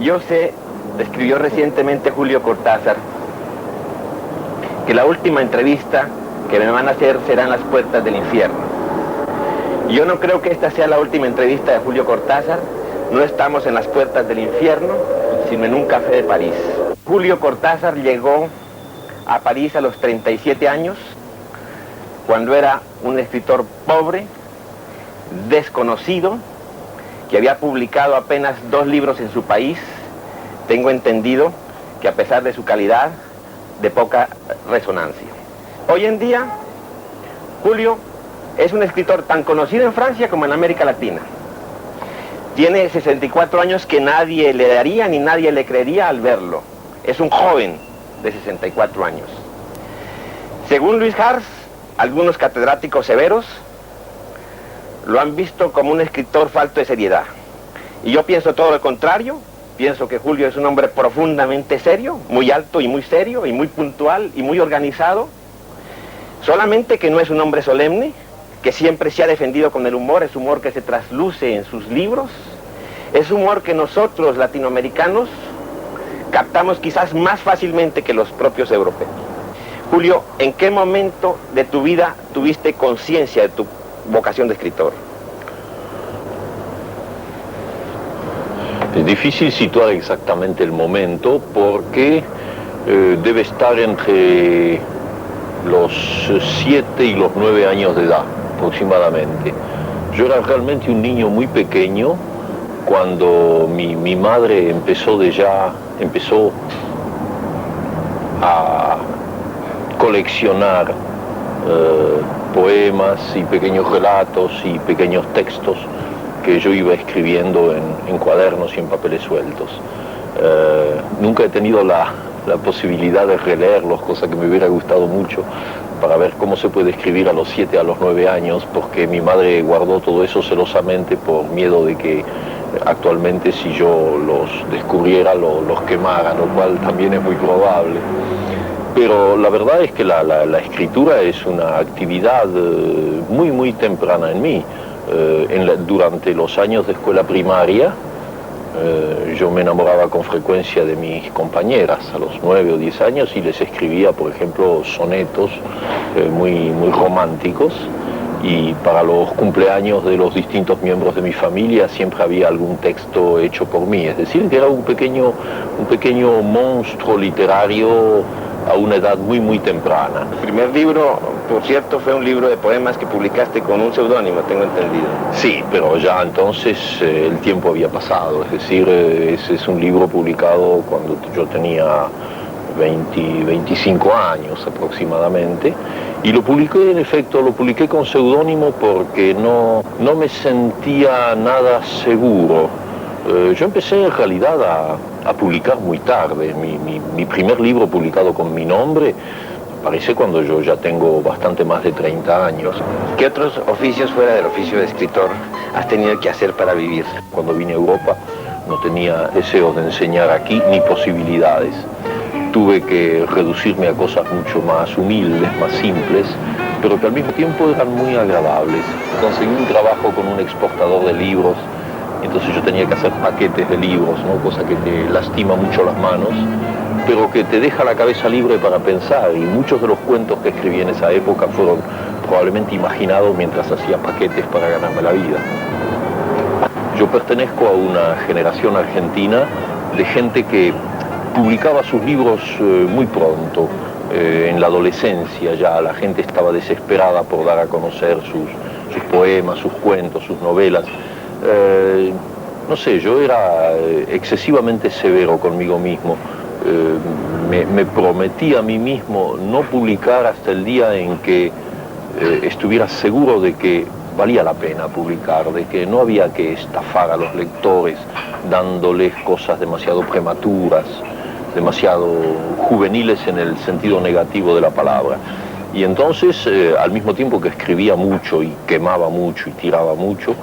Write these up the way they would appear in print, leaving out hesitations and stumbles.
Yo sé, escribió recientemente Julio Cortázar, que la última entrevista que me van a hacer será en las puertas del infierno. Yo no creo que esta sea la última entrevista de Julio Cortázar. No estamos en las puertas del infierno, sino en un café de París. Julio Cortázar llegó a París a los 37 años, cuando era un escritor pobre, desconocido, que había publicado apenas 2 libros en su país. Tengo entendido que a pesar de su calidad, de poca resonancia. Hoy en día, Julio es un escritor tan conocido en Francia como en América Latina. Tiene 64 años que nadie le daría ni nadie le creería al verlo. Es un joven de 64 años. Según Luis Hars, algunos catedráticos severos lo han visto como un escritor falto de seriedad. Y yo pienso todo lo contrario. Pienso que Julio es un hombre profundamente serio, muy alto y muy serio, y muy puntual y muy organizado. Solamente que no es un hombre solemne, que siempre se ha defendido con el humor. Es humor que se trasluce en sus libros. Es humor que nosotros, latinoamericanos, captamos quizás más fácilmente que los propios europeos. Julio, ¿en qué momento de tu vida tuviste conciencia de tu vocación de escritor? Es difícil situar exactamente el momento porque debe estar entre los 7 y los 9 años de edad aproximadamente. Yo era realmente un niño muy pequeño cuando mi madre empezó a coleccionar poemas y pequeños relatos y pequeños textos que yo iba escribiendo en cuadernos y en papeles sueltos. Nunca he tenido la posibilidad de releerlos, cosa que me hubiera gustado mucho, para ver cómo se puede escribir a los 7, a los 9 años, porque mi madre guardó todo eso celosamente por miedo de que actualmente si yo los descubriera los quemara, lo cual también es muy probable. Pero la verdad es que la escritura es una actividad muy, muy temprana en mí. Durante los años de escuela primaria, yo me enamoraba con frecuencia de mis compañeras a los 9 o 10 años y les escribía, por ejemplo, sonetos muy, muy románticos. Y para los cumpleaños de los distintos miembros de mi familia siempre había algún texto hecho por mí. Es decir, que era un pequeño monstruo literario a una edad muy, muy temprana. El primer libro, por cierto, fue un libro de poemas que publicaste con un seudónimo, tengo entendido. Sí, pero ya entonces el tiempo había pasado. Es decir, ese es un libro publicado cuando yo tenía 25 años aproximadamente. Y lo publiqué, en efecto, lo publiqué con seudónimo porque no me sentía nada seguro. Yo empecé en realidad a publicar muy tarde. Mi primer libro publicado con mi nombre aparece cuando yo ya tengo bastante más de 30 años. ¿Qué otros oficios fuera del oficio de escritor has tenido que hacer para vivir? Cuando vine a Europa no tenía deseos de enseñar aquí ni posibilidades. Tuve que reducirme a cosas mucho más humildes, más simples, pero que al mismo tiempo eran muy agradables. Conseguí un trabajo con un exportador de libros, entonces yo tenía que hacer paquetes de libros, ¿no? Cosa que te lastima mucho las manos, pero que te deja la cabeza libre para pensar, y muchos de los cuentos que escribí en esa época fueron probablemente imaginados mientras hacía paquetes para ganarme la vida. Yo pertenezco a una generación argentina de gente que publicaba sus libros muy pronto, en la adolescencia ya. La gente estaba desesperada por dar a conocer sus poemas, sus cuentos, sus novelas. No sé, yo era excesivamente severo conmigo mismo. Me prometí a mí mismo no publicar hasta el día en que estuviera seguro de que valía la pena publicar, de que no había que estafar a los lectores dándoles cosas demasiado prematuras, demasiado juveniles en el sentido negativo de la palabra. Y entonces, al mismo tiempo que escribía mucho y quemaba mucho y tiraba mucho,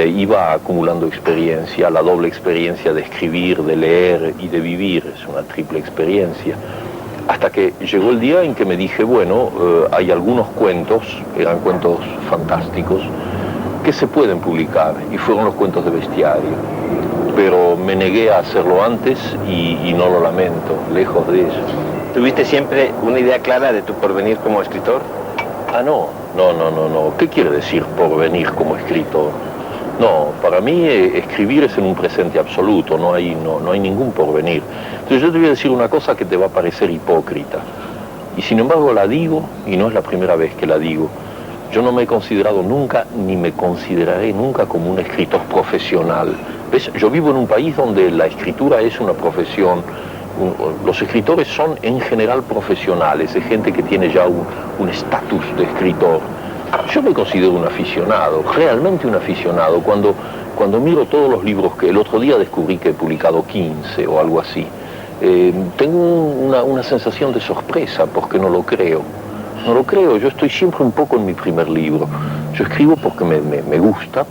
iba acumulando experiencia, la doble experiencia de escribir, de leer y de vivir. Es una triple experiencia. Hasta que llegó el día en que me dije, bueno, hay algunos cuentos, eran cuentos fantásticos, que se pueden publicar, y fueron los cuentos de Bestiario. pero me negué a hacerlo antes y no lo lamento, lejos de eso. ¿Tuviste siempre una idea clara de tu porvenir como escritor? Ah, no. ¿Qué quiere decir porvenir como escritor? No, para mí escribir es en un presente absoluto, no hay ningún porvenir. Entonces yo te voy a decir una cosa que te va a parecer hipócrita, y sin embargo la digo, y no es la primera vez que la digo. Yo no me he considerado nunca, ni me consideraré nunca como un escritor profesional. ¿Ves? Yo vivo en un país donde la escritura es una profesión. Los escritores son en general profesionales, es gente que tiene ya un estatus de escritor. Yo me considero un aficionado, realmente un aficionado. Cuando miro todos los libros que el otro día descubrí que he publicado 15 o algo así, tengo una sensación de sorpresa porque no lo creo. No lo creo, yo estoy siempre un poco en mi primer libro. Yo escribo porque me gusta,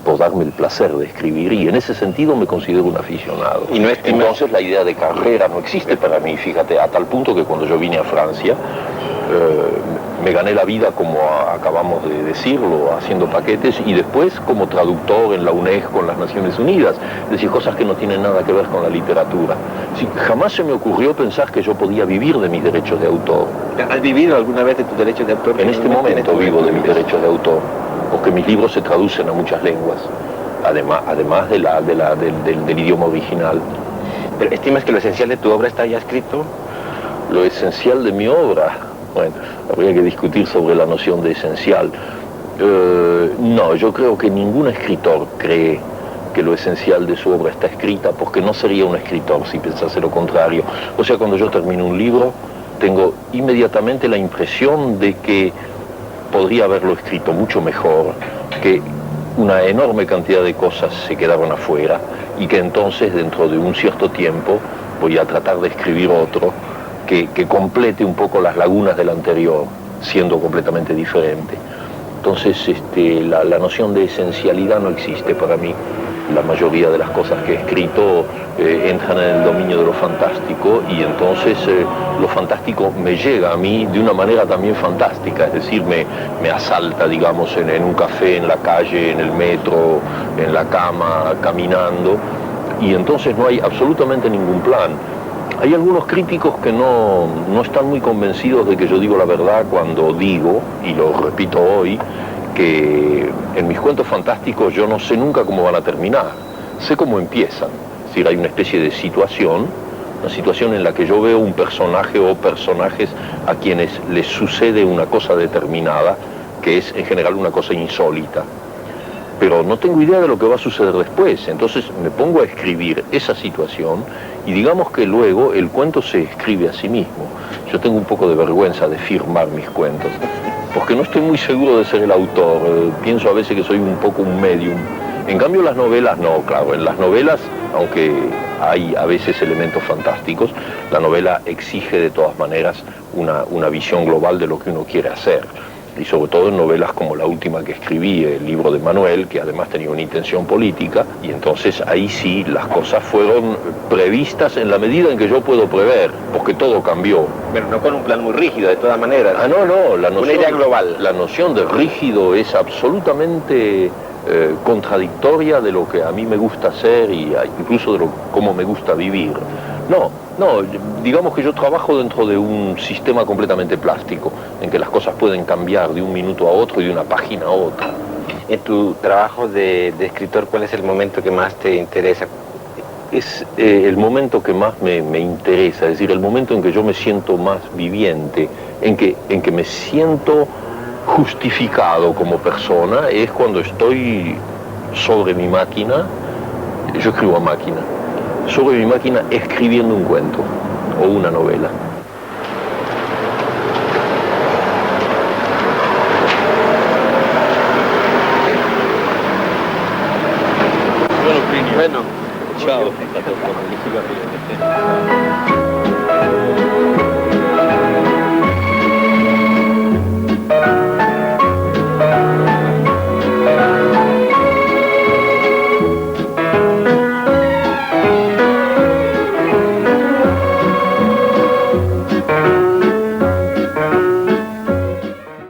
por darme el placer de escribir, y en ese sentido me considero un aficionado. Y no es entonces la idea de carrera no existe para mí, fíjate, a tal punto que cuando yo vine a Francia, me gané la vida, como acabamos de decirlo, haciendo paquetes, y después como traductor en la UNESCO, en las Naciones Unidas, es decir, cosas que no tienen nada que ver con la literatura. Sí, jamás se me ocurrió pensar que yo podía vivir de mis derechos de autor. ¿Has vivido alguna vez de tus derechos de autor? En este momento vivo de mis derechos de autor, porque mis libros se traducen a muchas lenguas, además del idioma original. ¿Pero estimas que lo esencial de tu obra está ya escrito? Lo esencial de mi obra, bueno, habría que discutir sobre la noción de esencial. No, yo creo que ningún escritor cree que lo esencial de su obra está escrita, porque no sería un escritor si pensase lo contrario. O sea, cuando yo termino un libro, tengo inmediatamente la impresión de que podría haberlo escrito mucho mejor, que una enorme cantidad de cosas se quedaron afuera, y que entonces dentro de un cierto tiempo voy a tratar de escribir otro que complete un poco las lagunas del anterior, siendo completamente diferente. Entonces la noción de esencialidad no existe para mí. La mayoría de las cosas que he escrito entran en el dominio de lo fantástico, y entonces lo fantástico me llega a mí de una manera también fantástica, es decir, me asalta, digamos, en un café, en la calle, en el metro, en la cama, caminando, y entonces no hay absolutamente ningún plan. Hay algunos críticos que no están muy convencidos de que yo digo la verdad cuando digo, y lo repito hoy, que en mis cuentos fantásticos yo no sé nunca cómo van a terminar, sé cómo empiezan. Es decir, hay una especie de situación, una situación en la que yo veo un personaje o personajes a quienes les sucede una cosa determinada, que es en general una cosa insólita, pero no tengo idea de lo que va a suceder después. Entonces me pongo a escribir esa situación, y digamos que luego el cuento se escribe a sí mismo. Yo tengo un poco de vergüenza de firmar mis cuentos, porque no estoy muy seguro de ser el autor. Pienso a veces que soy un poco un medium. En cambio las novelas no, claro. En las novelas, aunque hay a veces elementos fantásticos, la novela exige de todas maneras una visión global de lo que uno quiere hacer. Y sobre todo en novelas como la última que escribí, el libro de Manuel, que además tenía una intención política, y entonces ahí sí las cosas fueron previstas en la medida en que yo puedo prever, porque todo cambió. Pero no con un plan muy rígido, de todas maneras. Ah, no, la noción, una idea global. La noción de rígido es absolutamente contradictoria de lo que a mí me gusta hacer, y incluso de cómo me gusta vivir. No, digamos que yo trabajo dentro de un sistema completamente plástico, en que las cosas pueden cambiar de un minuto a otro y de una página a otra. En tu trabajo de escritor, ¿cuál es el momento que más te interesa? Es el momento que más me interesa, es decir, el momento en que yo me siento más viviente, en que me siento justificado como persona, es cuando estoy sobre mi máquina. Yo escribo a máquina, sobre mi máquina, escribiendo un cuento o una novela.